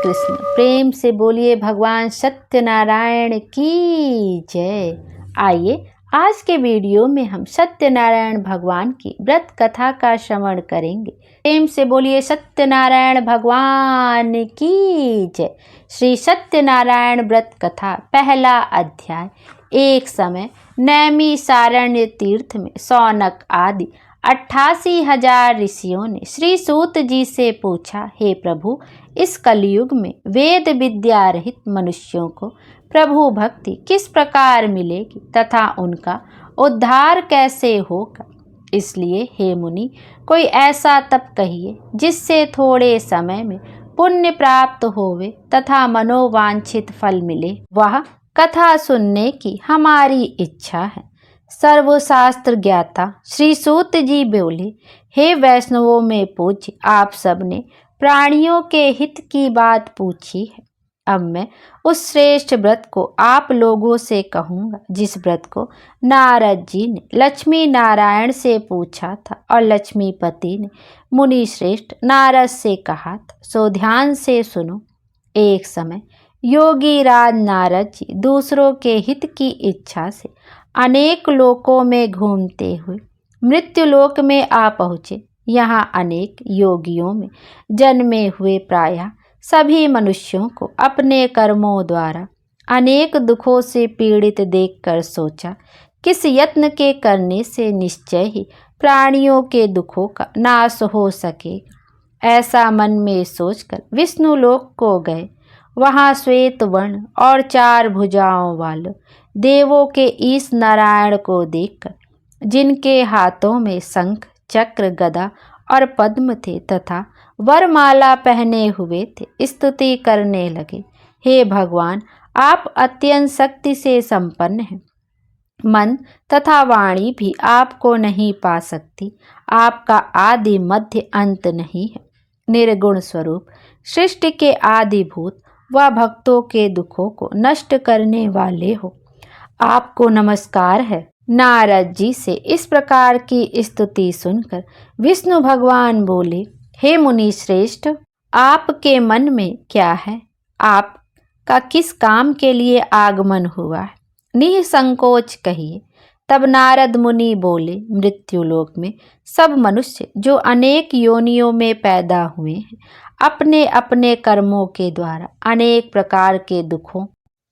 कृष्ण। प्रेम से बोलिए भगवान सत्यनारायण की जय। आइए आज के वीडियो में हम सत्यनारायण भगवान की व्रत कथा का श्रवण करेंगे। प्रेम से बोलिए सत्यनारायण भगवान की जय। श्री सत्यनारायण व्रत कथा पहला अध्याय। एक समय नैमिषारण्य तीर्थ में सौनक आदि 88,000 ऋषियों ने श्री सूत जी से पूछा, हे प्रभु, इस कलयुग में वेद विद्या रहित मनुष्यों को प्रभु भक्ति किस प्रकार मिलेगी तथा उनका उद्धार कैसे होगा। इसलिए हे मुनि, कोई ऐसा तप कहिए जिससे थोड़े समय में पुण्य प्राप्त होवे तथा मनोवांछित फल मिले। वह कथा सुनने की हमारी इच्छा है। सर्वशास्त्र ज्ञाता श्री सूत जी बोले, हे वैष्णवों में पूज्य, आप सबने प्राणियों के हित की बात पूछी है। अब मैं उस श्रेष्ठ व्रत को आप लोगों से कहूँगा जिस व्रत को नारद जी ने लक्ष्मी नारायण से पूछा था और लक्ष्मीपति ने मुनि श्रेष्ठ नारद से कहा था। सो ध्यान से सुनो। एक समय योगी राज नारद जी दूसरों के हित की इच्छा से अनेक लोकों में घूमते हुए मृत्युलोक में आ पहुँचे। यहाँ अनेक योगियों में जन्मे हुए प्रायः सभी मनुष्यों को अपने कर्मों द्वारा अनेक दुखों से पीड़ित देखकर सोचा, किस यत्न के करने से निश्चय ही प्राणियों के दुखों का नाश हो सकेगा। ऐसा मन में सोचकर विष्णु लोक को गए। वहाँ श्वेत वर्ण और 4 भुजाओं वाले देवों के ईश नारायण को देखकर, जिनके हाथों में शंख चक्र गदा और पद्म थे तथा वरमाला पहने हुए थे, स्तुति करने लगे। हे भगवान, आप अत्यंत शक्ति से संपन्न हैं। मन तथा वाणी भी आपको नहीं पा सकती। आपका आदि मध्य अंत नहीं है। निर्गुण स्वरूप सृष्टि के आदिभूत व भक्तों के दुखों को नष्ट करने वाले हो, आपको नमस्कार है। नारद जी से इस प्रकार की स्तुति सुनकर विष्णु भगवान बोले, हे मुनि श्रेष्ठ, आपके मन में क्या है? आपका किस काम के लिए आगमन हुआ है? निसंकोच कहिए। तब नारद मुनि बोले, मृत्युलोक में सब मनुष्य जो अनेक योनियों में पैदा हुए हैं, अपने अपने कर्मों के द्वारा अनेक प्रकार के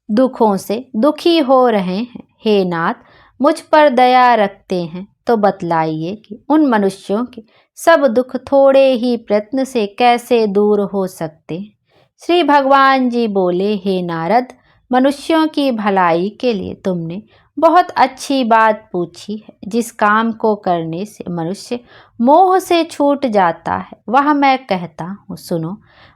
दुखों से दुखी हो रहे हैं। हे नाथ, मुझ पर दया रखते हैं तो बतलाइए कि उन मनुष्यों के सब दुख थोड़े ही प्रयत्न से कैसे दूर हो सकते हैं। श्री भगवान जी बोले, हे नारद, मनुष्यों की भलाई के लिए तुमने बहुत अच्छी बात पूछी है। जिस काम को करने से मनुष्य मोह से छूट जाता है वह मैं कहता हूँ, सुनो।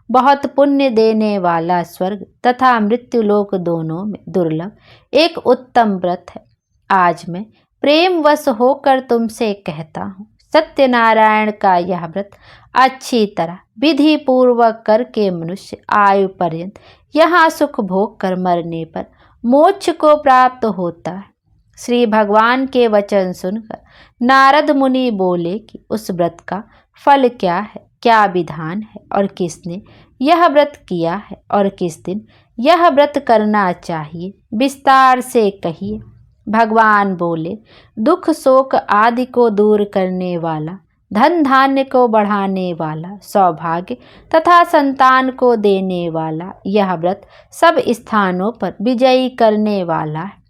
बहुत पुण्य देने वाला स्वर्ग तथा मृत्युलोक दोनों में दुर्लभ एक उत्तम व्रत है। आज मैं प्रेमवश होकर तुमसे कहता हूँ, सत्यनारायण का यह व्रत अच्छी तरह विधि पूर्वक करके मनुष्य आयु पर्यंत यहाँ सुख भोग कर मरने पर मोक्ष को प्राप्त होता है। श्री भगवान के वचन सुनकर नारद मुनि बोले कि उस व्रत का फल क्या है, क्या विधान है और किसने यह व्रत किया है और किस दिन यह व्रत करना चाहिए, विस्तार से कहिए। भगवान बोले, दुख शोक आदि को दूर करने वाला, धन धान्य को बढ़ाने वाला, सौभाग्य तथा संतान को देने वाला यह व्रत सब स्थानों पर विजयी करने वाला है।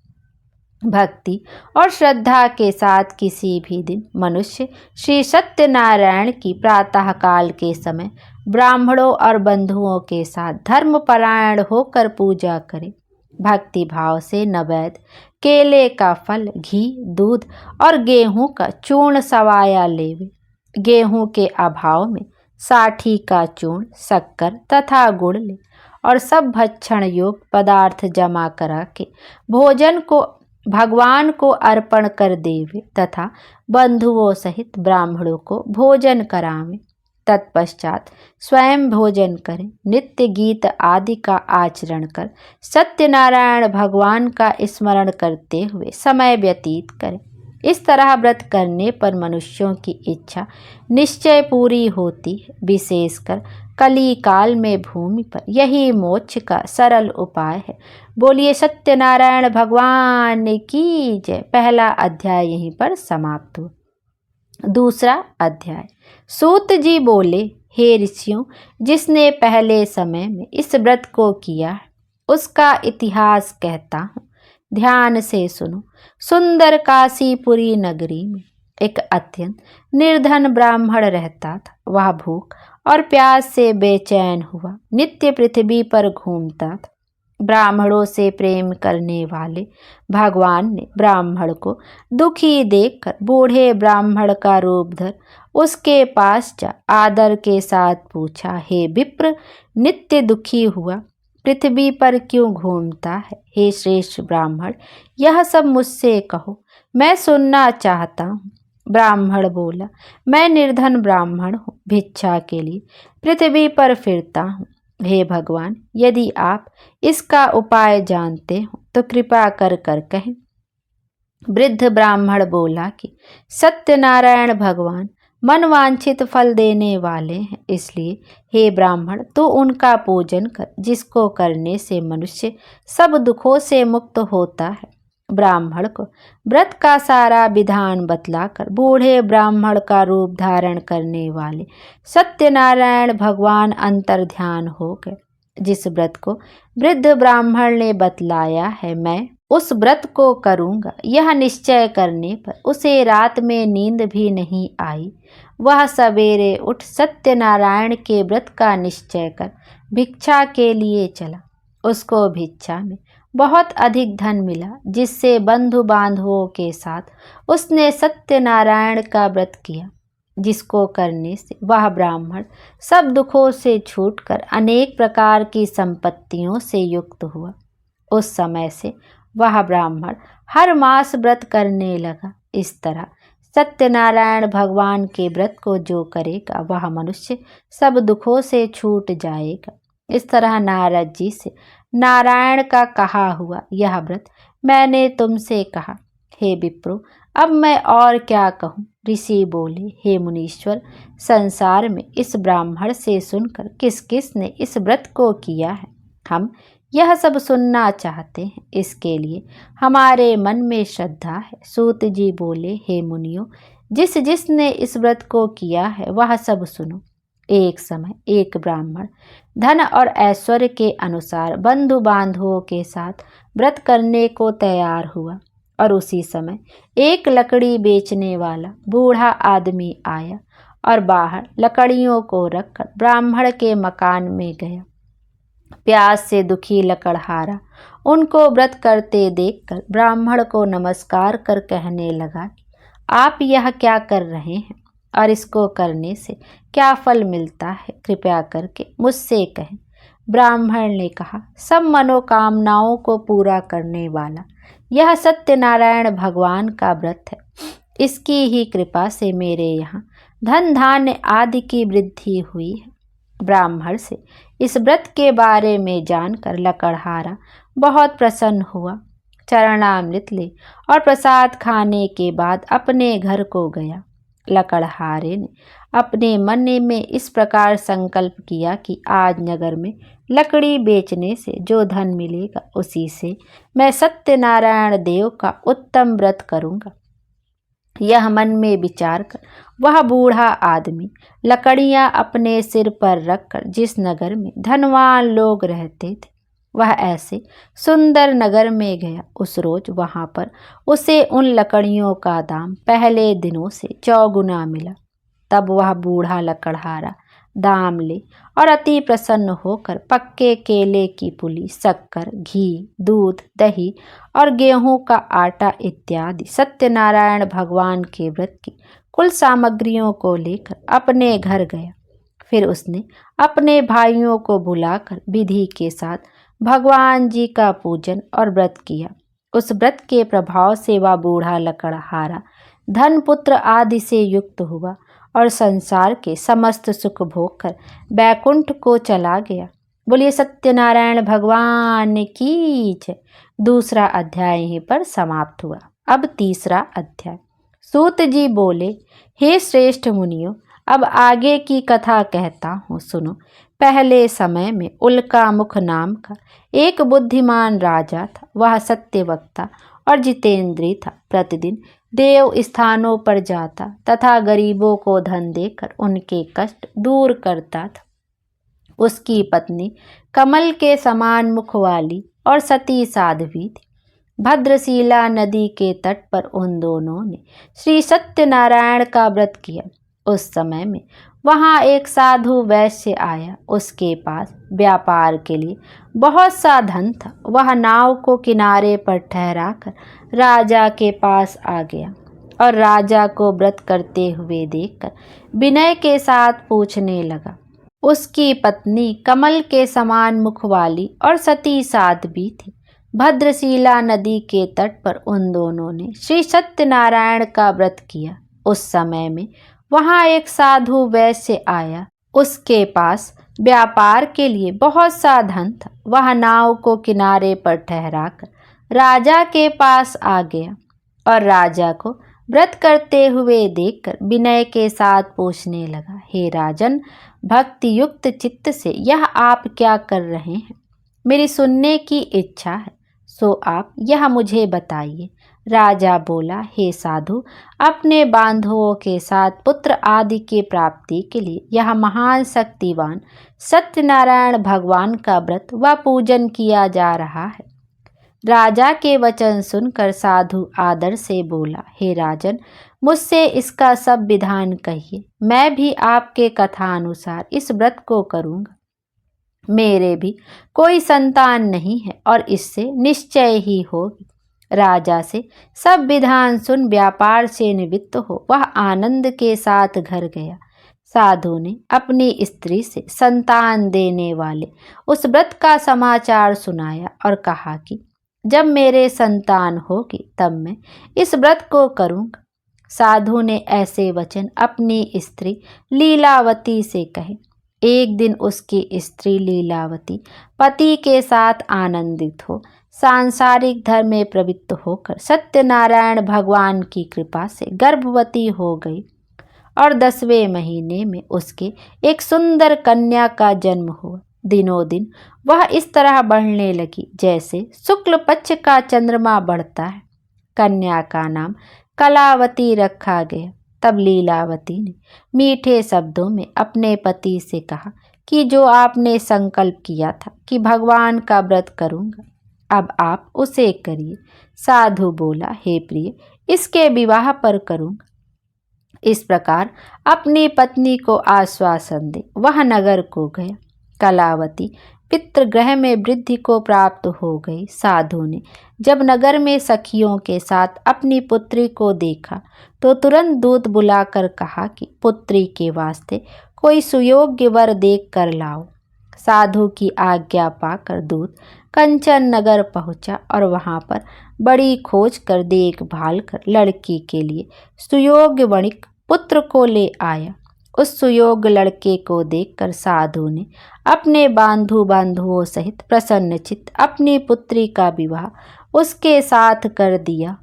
भक्ति और श्रद्धा के साथ किसी भी दिन मनुष्य श्री सत्यनारायण की प्रातः काल के समय ब्राह्मणों और बंधुओं के साथ धर्मपरायण होकर पूजा करे। भक्ति भाव से नैवेद्य केले का फल, घी, दूध और गेहूं का चूर्ण सवाया लेवे। गेहूं के अभाव में साठी का चूर्ण, शक्कर तथा गुड़ ले और सब भक्षण योग पदार्थ जमा करा के भोजन को भगवान को अर्पण कर देवे तथा बंधुओं सहित ब्राह्मणों को भोजन करावें। तत्पश्चात स्वयं भोजन करें। नित्य गीत आदि का आचरण कर सत्यनारायण भगवान का स्मरण करते हुए समय व्यतीत करें। इस तरह व्रत करने पर मनुष्यों की इच्छा निश्चय पूरी होती है। विशेषकर कली काल में भूमि पर, यही मोक्ष का सरल उपाय है। बोलिए सत्यनारायण भगवान की जय। पहला अध्याय यहीं पर समाप्त हुआ। दूसरा अध्याय। सूत जी बोले, हे ऋषियों, जिसने पहले समय में इस व्रत को किया है उसका इतिहास कहता हूँ, ध्यान से सुनो। सुंदर काशीपुरी नगरी में एक अत्यंत निर्धन ब्राह्मण रहता था। वह भूख और प्यास से बेचैन हुआ नित्य पृथ्वी पर घूमता था। ब्राह्मणों से प्रेम करने वाले भगवान ने ब्राह्मण को दुखी देखकर बूढ़े ब्राह्मण का रूप धर उसके पास जा आदर के साथ पूछा, हे विप्र, नित्य दुखी हुआ पृथ्वी पर क्यों घूमता है? हे श्रेष्ठ ब्राह्मण, यह सब मुझसे कहो, मैं सुनना चाहता हूँ। ब्राह्मण बोला, मैं निर्धन ब्राह्मण हूँ, भिक्षा के लिए पृथ्वी पर फिरता हूँ। हे भगवान, यदि आप इसका उपाय जानते हो तो कृपा कर कर कहें। वृद्ध ब्राह्मण बोला कि सत्यनारायण भगवान मनवांछित फल देने वाले हैं, इसलिए हे ब्राह्मण, तू उनका पूजन कर, जिसको करने से मनुष्य सब दुखों से मुक्त होता है। ब्राह्मण को व्रत का सारा विधान बतलाकर बूढ़े ब्राह्मण का रूप धारण करने वाले सत्यनारायण भगवान अंतर्ध्यान हो गए। जिस व्रत को वृद्ध ब्राह्मण ने बतलाया है, मैं उस व्रत को करूंगा, यह निश्चय करने पर उसे रात में नींद भी नहीं आई। वह सवेरे उठ सत्यनारायण के व्रत का निश्चय कर भिक्षा के लिए चला। उसको भिक्षा में बहुत अधिक धन मिला, जिससे बंधु बांधवों के साथ उसने सत्यनारायण का व्रत किया, जिसको करने से वह ब्राह्मण सब दुखों से छूटकर अनेक प्रकार की संपत्तियों से युक्त हुआ। उस समय से वह ब्राह्मण हर मास व्रत करने लगा। इस तरह सत्यनारायण भगवान के व्रत को जो करेगा वह मनुष्य सब दुखों से छूट जाएगा। इस तरह नारद जी से नारायण का कहा हुआ यह व्रत मैंने तुमसे कहा। हे विप्रो, अब मैं और क्या कहूँ? ऋषि बोले, हे मुनीश्वर, संसार में इस ब्राह्मण से सुनकर किस किस ने इस व्रत को किया है, हम यह सब सुनना चाहते हैं। इसके लिए हमारे मन में श्रद्धा है। सूत जी बोले, हे मुनियों, जिस जिसने इस व्रत को किया है वह सब सुनो। एक समय एक ब्राह्मण धन और ऐश्वर्य के अनुसार बंधु बांधवों के साथ व्रत करने को तैयार हुआ, और उसी समय एक लकड़ी बेचने वाला बूढ़ा आदमी आया और बाहर लकड़ियों को रखकर ब्राह्मण के मकान में गया। प्यास से दुखी लकड़हारा उनको व्रत करते देखकर ब्राह्मण को नमस्कार कर कहने लगा, आप यह क्या कर रहे हैं और इसको करने से क्या फल मिलता है? कृपया करके मुझसे कहें। ब्राह्मण ने कहा, सब मनोकामनाओं को पूरा करने वाला यह सत्यनारायण भगवान का व्रत है। इसकी ही कृपा से मेरे यहाँ धन धान्य आदि की वृद्धि हुई है। ब्राह्मण से इस व्रत के बारे में जानकर लकड़हारा बहुत प्रसन्न हुआ। चरणामृत ले और प्रसाद खाने के बाद अपने घर को गया। लकड़हारे ने अपने मन में इस प्रकार संकल्प किया कि आज नगर में लकड़ी बेचने से जो धन मिलेगा उसी से मैं सत्यनारायण देव का उत्तम व्रत करूंगा। यह मन में विचार कर वह बूढ़ा आदमी लकड़ियां अपने सिर पर रखकर जिस नगर में धनवान लोग रहते थे वह ऐसे सुंदर नगर में गया। उस रोज वहां पर उसे उन लकड़ियों का दाम पहले दिनों से 4 गुना मिला। तब वह बूढ़ा लकड़हारा दाम ले और अति प्रसन्न होकर पक्के केले की पुली, शक्कर, घी, दूध, दही और गेहूं का आटा इत्यादि सत्यनारायण भगवान के व्रत की कुल सामग्रियों को लेकर अपने घर गया। फिर उसने अपने भाइयों को बुलाकर विधि के साथ भगवान जी का पूजन और व्रत किया। उस व्रत के प्रभाव से वह बूढ़ा लकड़हारा धन पुत्र आदि से युक्त हुआ और संसार के समस्त सुख भोग कर बैकुंठ को चला गया। बोलिए सत्यनारायण भगवान की जय। दूसरा अध्याय यहीं पर समाप्त हुआ। अब तीसरा अध्याय। सूत जी बोले, हे श्रेष्ठ मुनियों, अब आगे की कथा कहता हूँ, सुनो। पहले समय में उल्का मुख नाम का एक बुद्धिमान राजा था। वह सत्यवक्ता और जितेंद्रिय था। प्रतिदिन देव स्थानों पर जाता तथा गरीबों को धन देकर उनके कष्ट दूर करता था। उसकी पत्नी कमल के समान मुख वाली और सती साध्वी थी। भद्रशिला नदी के तट पर उन दोनों ने श्री सत्यनारायण का व्रत किया। उस समय में वहाँ एक साधु वैश्य आया। उसके पास व्यापार के लिए बहुत सा धन था। वह नाव को किनारे पर ठहराकर राजा के पास आ गया और राजा को व्रत करते हुए देखकर विनय के साथ पूछने लगा। उसकी पत्नी कमल के समान मुख वाली और सती साध्वी थी। भद्रशिला नदी के तट पर उन दोनों ने श्री सत्यनारायण का व्रत किया। उस समय में वहाँ एक साधु वैश्य आया। उसके पास व्यापार के लिए बहुत सा धन था। वह नाव को किनारे पर ठहराकर राजा के पास आ गया और राजा को व्रत करते हुए देखकर विनय के साथ पूछने लगा, हे राजन, भक्ति युक्त चित्त से यह आप क्या कर रहे हैं? मेरी सुनने की इच्छा है, सो आप यह मुझे बताइए। राजा बोला, हे साधु, अपने बांधवों के साथ पुत्र आदि की प्राप्ति के लिए यह महान शक्तिवान सत्यनारायण भगवान का व्रत व पूजन किया जा रहा है। राजा के वचन सुनकर साधु आदर से बोला, हे राजन, मुझसे इसका सब विधान कहिए। मैं भी आपके कथानुसार इस व्रत को करूँगा। मेरे भी कोई संतान नहीं है और इससे निश्चय ही होगी। राजा से सब विधान सुन व्यापार से निवृत्त हो वह आनंद के साथ घर गया। साधु ने अपनी स्त्री से संतान देने वाले उस व्रत का समाचार सुनाया और कहा कि जब मेरे संतान होगी तब मैं इस व्रत को करूँगा। साधु ने ऐसे वचन अपनी स्त्री लीलावती से कहे। एक दिन उसकी स्त्री लीलावती पति के साथ आनंदित हो सांसारिक धर्म में प्रवृत्त होकर सत्यनारायण भगवान की कृपा से गर्भवती हो गई और 10वें महीने में उसके एक सुंदर कन्या का जन्म हुआ। दिनों दिन वह इस तरह बढ़ने लगी जैसे शुक्ल पक्ष का चंद्रमा बढ़ता है। कन्या का नाम कलावती रखा गया। तब लीलावती ने मीठे शब्दों में अपने पति से कहा कि जो आपने संकल्प किया था कि भगवान का व्रत करूंगा, अब आप उसे करिए। साधु बोला, हे प्रिय, इसके विवाह पर करूंगा। इस प्रकार अपनी पत्नी को आश्वासन दे वह नगर को गया। कलावती पितृगृह में वृद्धि को प्राप्त हो गई। साधु ने जब नगर में सखियों के साथ अपनी पुत्री को देखा तो तुरंत दूत बुलाकर कहा कि पुत्री के वास्ते कोई सुयोग्य वर देख कर लाओ। साधु की आज्ञा पाकर दूत कंचन नगर पहुंचा और वहां पर बड़ी खोज कर देखभाल कर लड़की के लिए सुयोग्य वणिक पुत्र को ले आया। उस सुयोग्य लड़के को देखकर साधु ने अपने बांधुओं सहित प्रसन्नचित्त अपनी पुत्री का विवाह उसके साथ कर दिया।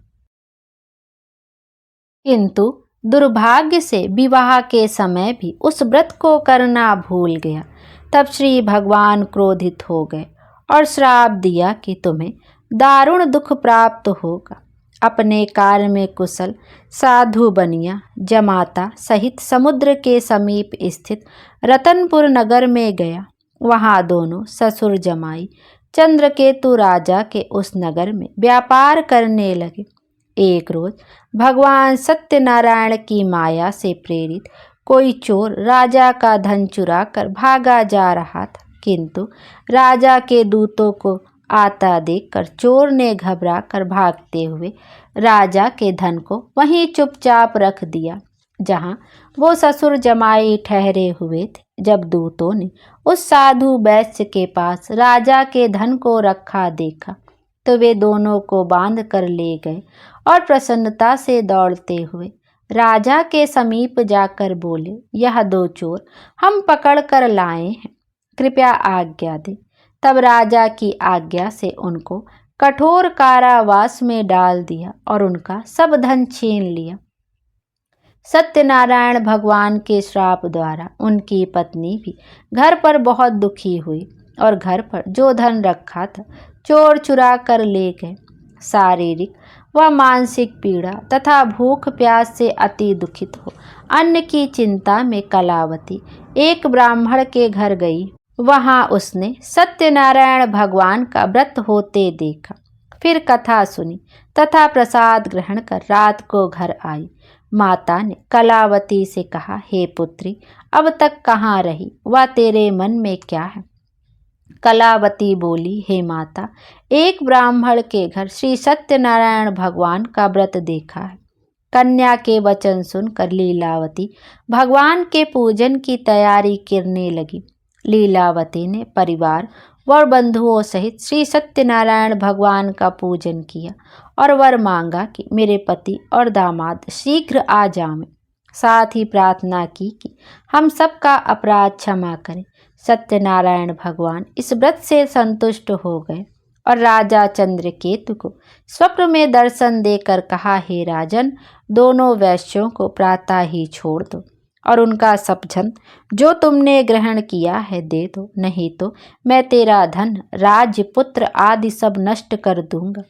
किंतु दुर्भाग्य से विवाह के समय भी उस व्रत को करना भूल गया। तब श्री भगवान क्रोधित हो गए और श्राप दिया कि तुम्हें दारुण दुख प्राप्त होगा। अपने कार्य में कुशल साधु बनिया जमाता सहित समुद्र के समीप स्थित रतनपुर नगर में गया। वहां दोनों ससुर जमाई चंद्रकेतु राजा के उस नगर में व्यापार करने लगे। एक रोज भगवान सत्यनारायण की माया से प्रेरित कोई चोर राजा का धन चुरा कर भागा जा रहा था, किंतु राजा के दूतों को आता देखकर चोर ने घबरा कर भागते हुए राजा के धन को वहीं चुपचाप रख दिया जहां वो ससुर जमाई ठहरे हुए थे। जब दूतों ने उस साधु वैश्य के पास राजा के धन को रखा देखा तो वे दोनों को बांध कर ले गए और प्रसन्नता से दौड़ते हुए राजा के समीप जाकर बोले, यह 2 चोर हम पकड़ कर लाए हैं, कृपया आज्ञा दें। तब राजा की आज्ञा से उनको कठोर कारावास में डाल दिया और उनका सब धन छीन लिया। सत्यनारायण भगवान के श्राप द्वारा उनकी पत्नी भी घर पर बहुत दुखी हुई और घर पर जो धन रखा था चोर चुरा कर ले गए। शारीरिक व मानसिक पीड़ा तथा भूख प्यास से अति दुखित हो अन्न की चिंता में कलावती एक ब्राह्मण के घर गई। वहां उसने सत्यनारायण भगवान का व्रत होते देखा, फिर कथा सुनी तथा प्रसाद ग्रहण कर रात को घर आई। माता ने कलावती से कहा, हे पुत्री, अब तक कहाँ रही व तेरे मन में क्या है? कलावती बोली, हे माता, एक ब्राह्मण के घर श्री सत्यनारायण भगवान का व्रत देखा है। कन्या के वचन सुनकर लीलावती भगवान के पूजन की तैयारी करने लगी। लीलावती ने परिवार व बंधुओं सहित श्री सत्यनारायण भगवान का पूजन किया और वर मांगा कि मेरे पति और दामाद शीघ्र आ जाएं। साथ ही प्रार्थना की कि हम सबका अपराध क्षमा करें। सत्यनारायण भगवान इस व्रत से संतुष्ट हो गए और राजा चंद्रकेतु को स्वप्न में दर्शन देकर कहा, हे राजन, दोनों वैश्यों को प्रातः ही छोड़ दो और उनका सब धन जो तुमने ग्रहण किया है दे दो, नहीं तो मैं तेरा धन, राज्य, पुत्र आदि सब नष्ट कर दूंगा।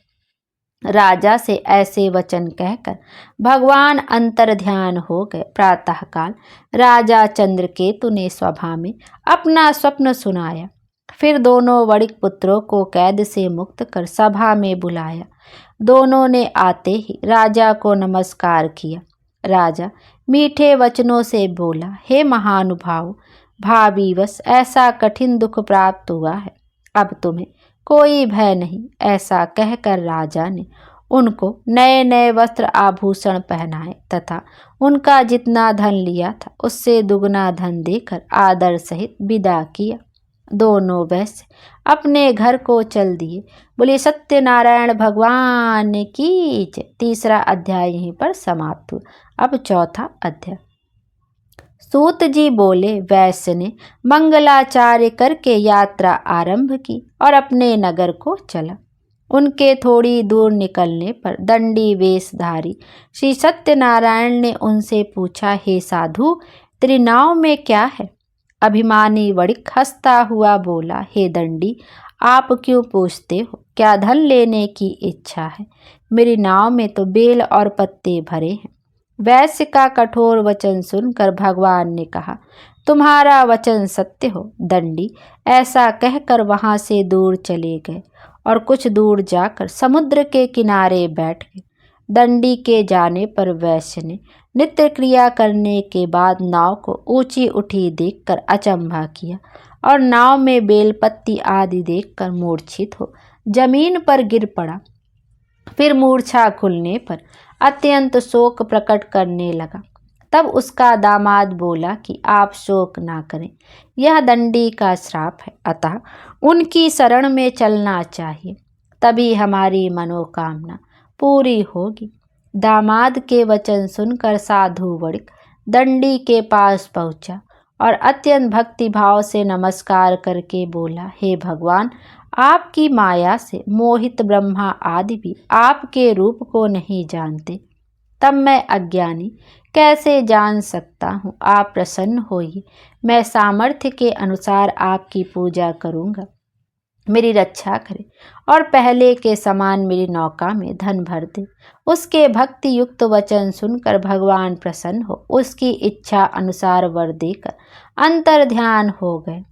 राजा से ऐसे वचन कहकर भगवान अंतर ध्यान हो गए। प्रातःकाल राजा चंद्रकेतु ने सभा में अपना स्वप्न सुनाया। फिर दोनों वणिक पुत्रों को कैद से मुक्त कर सभा में बुलाया। दोनों ने आते ही राजा को नमस्कार किया। राजा मीठे वचनों से बोला, हे महानुभाव, भावीवश ऐसा कठिन दुख प्राप्त हुआ है, अब तुम्हें कोई भय नहीं। ऐसा कहकर राजा ने उनको नए नए वस्त्र आभूषण पहनाए तथा उनका जितना धन लिया था उससे दुगना धन देकर आदर सहित विदा किया। दोनों वैश्य अपने घर को चल दिए। बोले सत्यनारायण भगवान की जय। तीसरा अध्याय यहीं पर समाप्त हुआ। अब चौथा अध्याय। सूत जी बोले, वैश्य ने मंगलाचार्य करके यात्रा आरंभ की और अपने नगर को चला। उनके थोड़ी दूर निकलने पर दंडी वेशधारी श्री सत्यनारायण ने उनसे पूछा, हे साधु, तेरी नाव में क्या है? अभिमानी वणिक हंसता हुआ बोला, हे दंडी, आप क्यों पूछते हो? क्या धन लेने की इच्छा है? मेरी नाव में तो बेल और पत्ते भरे हैं। वैश्य का कठोर वचन सुनकर भगवान ने कहा, तुम्हारा वचन सत्य हो। दंडी ऐसा कहकर वहां से दूर चले गए और कुछ दूर जाकर समुद्र के किनारे बैठ गए। दंडी के जाने पर वैश्य ने नित्य क्रिया करने के बाद नाव को ऊंची उठी देखकर अचंभा किया और नाव में बेलपत्ती आदि देखकर मूर्छित हो जमीन पर गिर पड़ा। फिर मूर्छा खुलने पर अत्यंत शोक प्रकट करने लगा। तब उसका दामाद बोला कि आप शोक ना करें, यह दंडी का श्राप है, अतः उनकी शरण में चलना चाहिए, तभी हमारी मनोकामना पूरी होगी। दामाद के वचन सुनकर साधु वणिक दंडी के पास पहुंचा और अत्यंत भक्ति भाव से नमस्कार करके बोला, हे भगवान, आपकी माया से मोहित ब्रह्मा आदि भी आपके रूप को नहीं जानते, तब मैं अज्ञानी कैसे जान सकता हूँ? आप प्रसन्न होइए, मैं सामर्थ्य के अनुसार आपकी पूजा करूँगा। मेरी रक्षा करे और पहले के समान मेरी नौका में धन भर दे। उसके भक्ति युक्त वचन सुनकर भगवान प्रसन्न हो उसकी इच्छा अनुसार वर देकर अंतर ध्यान हो गए।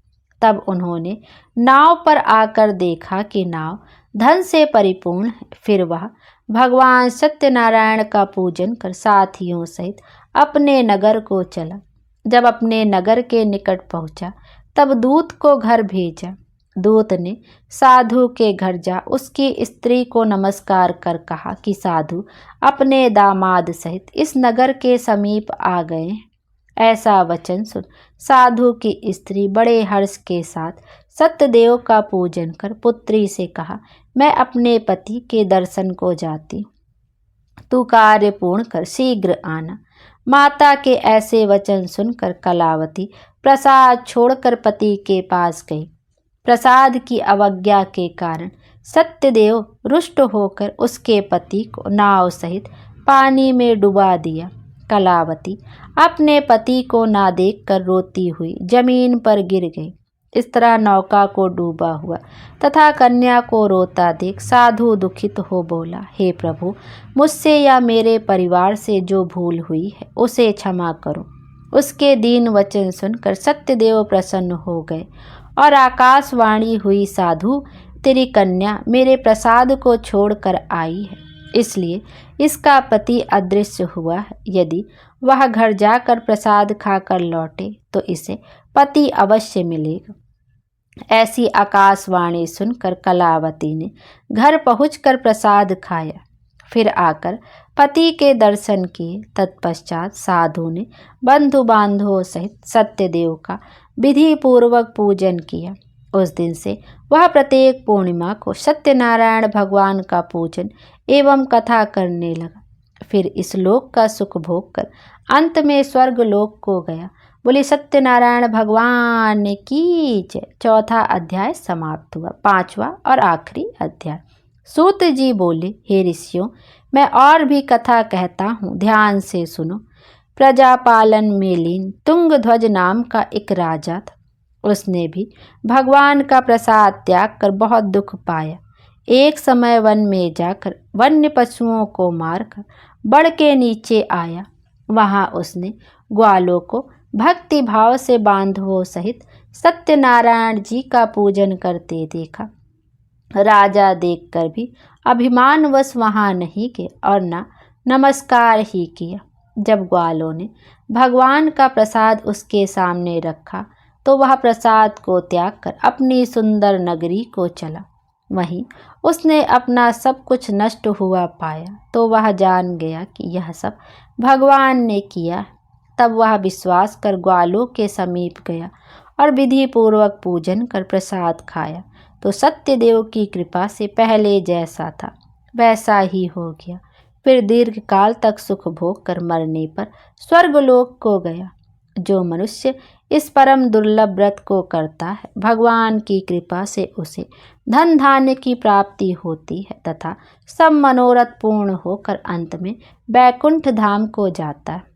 तब उन्होंने नाव पर आकर देखा कि नाव धन से परिपूर्ण है। फिर वह भगवान सत्यनारायण का पूजन कर साथियों सहित अपने नगर को चला। जब अपने नगर के निकट पहुंचा तब दूत को घर भेजा। दूत ने साधु के घर जा उसकी स्त्री को नमस्कार कर कहा कि साधु अपने दामाद सहित इस नगर के समीप आ गए हैं। ऐसा वचन सुन साधु की स्त्री बड़े हर्ष के साथ सत्यदेव का पूजन कर पुत्री से कहा, मैं अपने पति के दर्शन को जाती हूँ, तू कार्य पूर्ण कर शीघ्र आना। माता के ऐसे वचन सुनकर कलावती प्रसाद छोड़कर पति के पास गई। प्रसाद की अवज्ञा के कारण सत्यदेव रुष्ट होकर उसके पति को नाव सहित पानी में डुबा दिया। कलावती अपने पति को ना देखकर रोती हुई जमीन पर गिर गई। इस तरह नौका को डूबा हुआ तथा कन्या को रोता देख साधु दुखित हो बोला, हे प्रभु, मुझसे या मेरे परिवार से जो भूल हुई है उसे क्षमा करो। उसके दीन वचन सुनकर सत्यदेव प्रसन्न हो गए और आकाशवाणी हुई, साधु, तेरी कन्या मेरे प्रसाद को छोड़कर आई है, इसलिए इसका पति अदृश्य हुआ है। यदि वह घर जाकर प्रसाद खाकर लौटे तो इसे पति अवश्य मिलेगा। ऐसी आकाशवाणी सुनकर कलावती ने घर पहुंचकर प्रसाद खाया, फिर आकर पति के दर्शन किए। तत्पश्चात साधु ने बंधु बांधवों सहित सत्यदेव का विधि पूर्वक पूजन किया। उस दिन से वह प्रत्येक पूर्णिमा को सत्यनारायण भगवान का पूजन एवं कथा करने लगा। फिर इस लोक का सुख भोग कर अंत में स्वर्ग लोक को गया। बोली सत्यनारायण भगवान की जय। चौथा अध्याय समाप्त हुआ। पांचवा और आखिरी अध्याय। सूत जी बोले, हे ऋषियों, मैं और भी कथा कहता हूँ, ध्यान से सुनो। प्रजापालन में लीन तुंगध्वज नाम का एक राजा था। उसने भी भगवान का प्रसाद त्याग कर बहुत दुख पाया। एक समय वन में जाकर वन्य पशुओं को मारकर बड़ के नीचे आया। वहां उसने ग्वालों को भक्ति भाव से बांधवों सहित सत्यनारायण जी का पूजन करते देखा। राजा देखकर भी अभिमानवश वहां नहीं गए और न नमस्कार ही किया। जब ग्वालों ने भगवान का प्रसाद उसके सामने रखा तो वह प्रसाद को त्याग कर अपनी सुंदर नगरी को चला। वहीं उसने अपना सब कुछ नष्ट हुआ पाया तो वह जान गया कि यह सब भगवान ने किया। तब वह विश्वास कर ग्वालों के समीप गया और विधि पूर्वक पूजन कर प्रसाद खाया तो सत्यदेव की कृपा से पहले जैसा था वैसा ही हो गया। फिर दीर्घ काल तक सुख भोग कर मरने पर स्वर्गलोक को गया। जो मनुष्य इस परम दुर्लभ व्रत को करता है, भगवान की कृपा से उसे धन धान्य की प्राप्ति होती है तथा सब मनोरथ पूर्ण होकर अंत में बैकुंठ धाम को जाता है।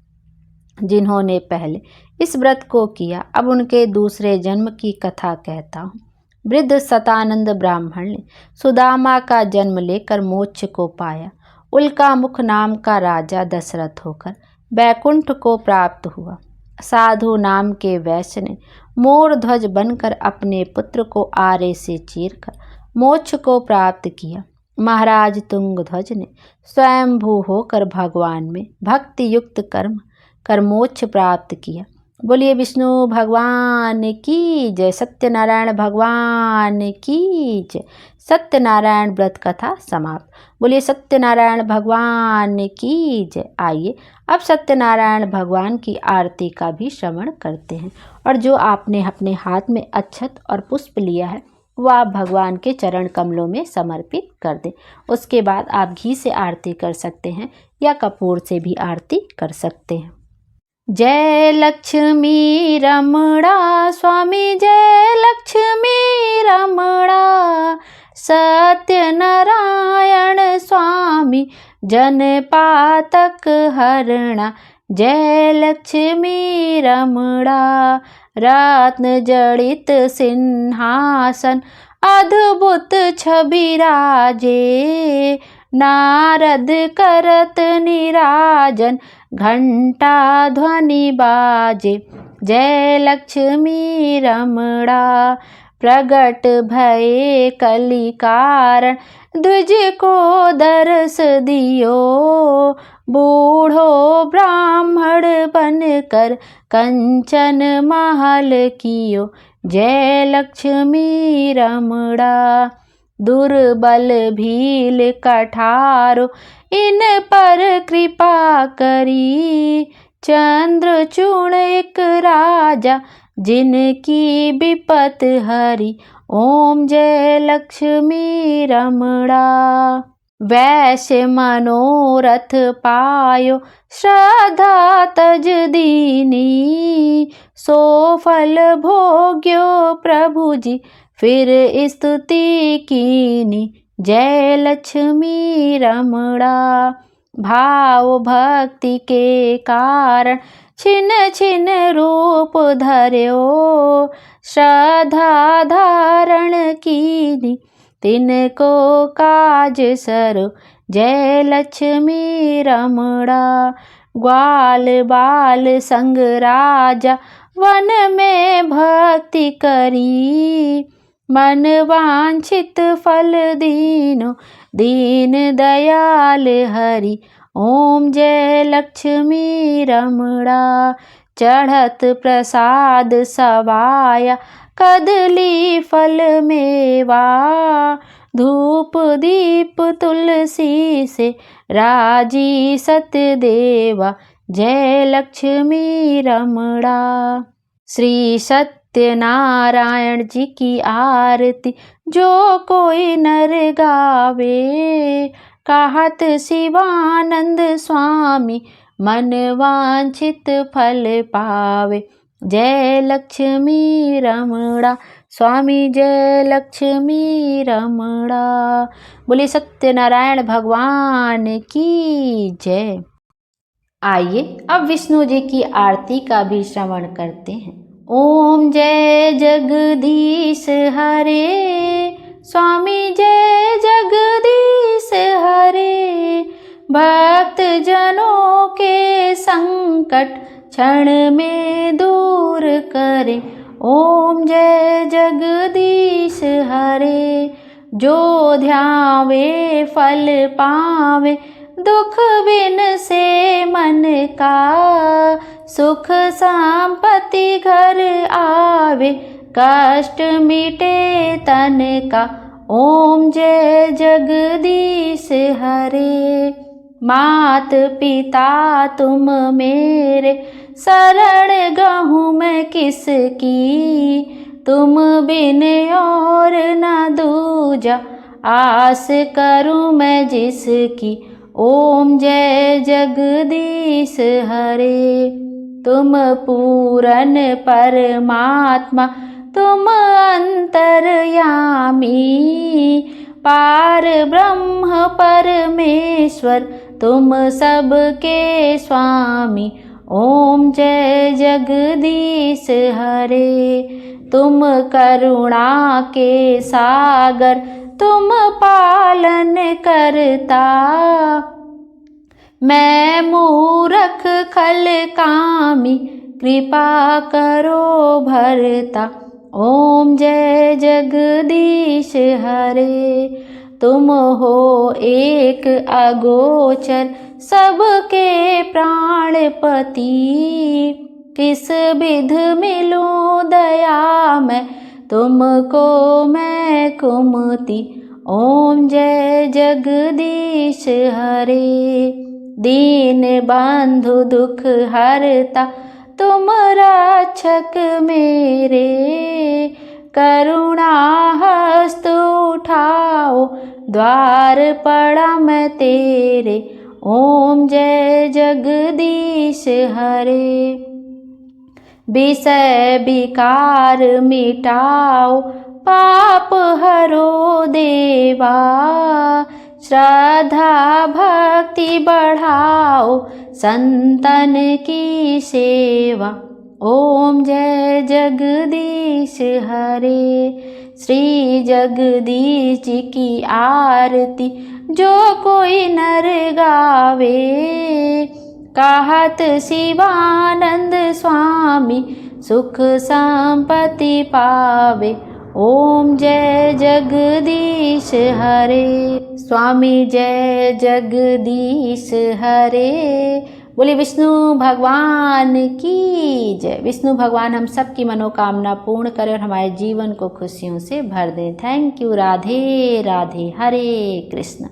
जिन्होंने पहले इस व्रत को किया, अब उनके दूसरे जन्म की कथा कहता हूँ। वृद्ध सतानंद ब्राह्मण ने सुदामा का जन्म लेकर मोक्ष को पाया। उल्का मुख नाम का राजा दशरथ होकर बैकुंठ को प्राप्त हुआ। साधु नाम के वैश्य ने मोर ध्वज बनकर अपने पुत्र को आरे से चीरकर मोक्ष को प्राप्त किया। महाराज तुंगध्वज ने स्वयंभू होकर भगवान में भक्ति युक्त कर्म कर मोक्ष प्राप्त किया। बोलिए विष्णु भगवान की जय। सत्यनारायण भगवान की जय। सत्यनारायण व्रत कथा समाप्त। बोलिए सत्यनारायण भगवान की जय। आइए अब सत्यनारायण भगवान की आरती का भी श्रवण करते हैं। और जो आपने अपने हाथ में अक्षत और पुष्प लिया है वो आप भगवान के चरण कमलों में समर्पित कर दें। उसके बाद आप घी से आरती कर सकते हैं या कपूर से भी आरती कर सकते हैं। जय लक्ष्मी रमणा स्वामी, जय लक्ष्मी रमणा। सत्यनारायण स्वामी जन पातक हरणा। जय लक्ष्मी रमणा। रत्न जड़ित सिंहासन अद्भुत छवि राजे। नारद करत निराजन घंटा ध्वनि बाजे। जय लक्ष्मी रमणा। प्रगट भये कलि कारण द्विज को दर्श दियो। बूढ़ो ब्राह्मण बनकर कंचन महल कियो। जय लक्ष्मी रमणा। दुर्बल भील कठारो इन पर कृपा करी। चंद्रचूड़ एक राजा जिनकी विपत हरी। ओम जय लक्ष्मी रमणा। वैश्य मनोरथ पायो श्रद्धा तज दीनी। सो फल भोग्यो प्रभु जी फिर स्तुति कीनी। जय लक्ष्मी रमणा। भाव भक्ति के कारण छिन छिन रूप धर्यो, श्रद्धा धारण कीनी तिनको काज सरो, जय लक्ष्मी रमणा। ग्वाल बाल संग राजा वन में भक्ति करी, मन वांछित फल दीनो, दीन दयाल हरि, ओम जय लक्ष्मी रमणा। चढ़त प्रसाद सवाया, कदली फल मेवा, धूप दीप तुलसी से राजी सतदेवा, जय लक्ष्मी रमणा। श्री सत्यनारायण जी की आरती जो कोई नर गावे, कहत शिवानंद स्वामी मन वांछित फल पावे, जय लक्ष्मी रमणा। स्वामी जय लक्ष्मी रमणा। बोले सत्यनारायण भगवान की जय। आइए अब विष्णु जी की आरती का भी श्रवण करते हैं। ओम जय जगदीश हरे, स्वामी जय जगदीश हरे, भक्त जनों के संकट क्षण में दूर करे, ओम जय जगदीश हरे। जो ध्यावे फल पावे, दुख बिन से मन का, सुख संपत्ति घर आवे, कष्ट मिटे तन का, ओम जय जगदीश हरे। मात पिता तुम मेरे, शरण गहूँ मैं किसकी, तुम बिन और न दूजा, आस करूँ मैं जिसकी, ओम जय जगदीश हरे। तुम पूरन परमात्मा, तुम अंतर्यामी, पार ब्रह्म परमेश्वर, तुम सबके स्वामी, ओम जय जगदीश हरे। तुम करुणा के सागर, तुम पालन करता, मैं मूरख खल कामी, कृपा करो भरता, ओम जय जगदीश हरे। तुम हो एक अगोचर, सबके प्राणपति, किस विध मिलूं दया मैं, तुमको मैं कुमति, ओम जय जगदीश हरे। दीन बंधु दुख हरता, तुम रक्षक मेरे, करुणा हस्त उठाओ, द्वार पड़ा मैं तेरे, ओम जय जगदीश हरे। विषय विकार मिटाओ, पाप हरो देवा, श्रद्धा भक्ति बढ़ाओ, संतन की सेवा, ओम जय जगदीश हरे। श्री जगदीश जी की आरती जो कोई नर गावे, कहत शिवानंद स्वामी सुख संपत्ति पावे, ओम जय जगदीश हरे। स्वामी जय जगदीश हरे। बोले विष्णु भगवान की जय। विष्णु भगवान हम सब की मनोकामना पूर्ण करें और हमारे जीवन को खुशियों से भर दें। Thank you. Radhe Radhe. Hare Krishna.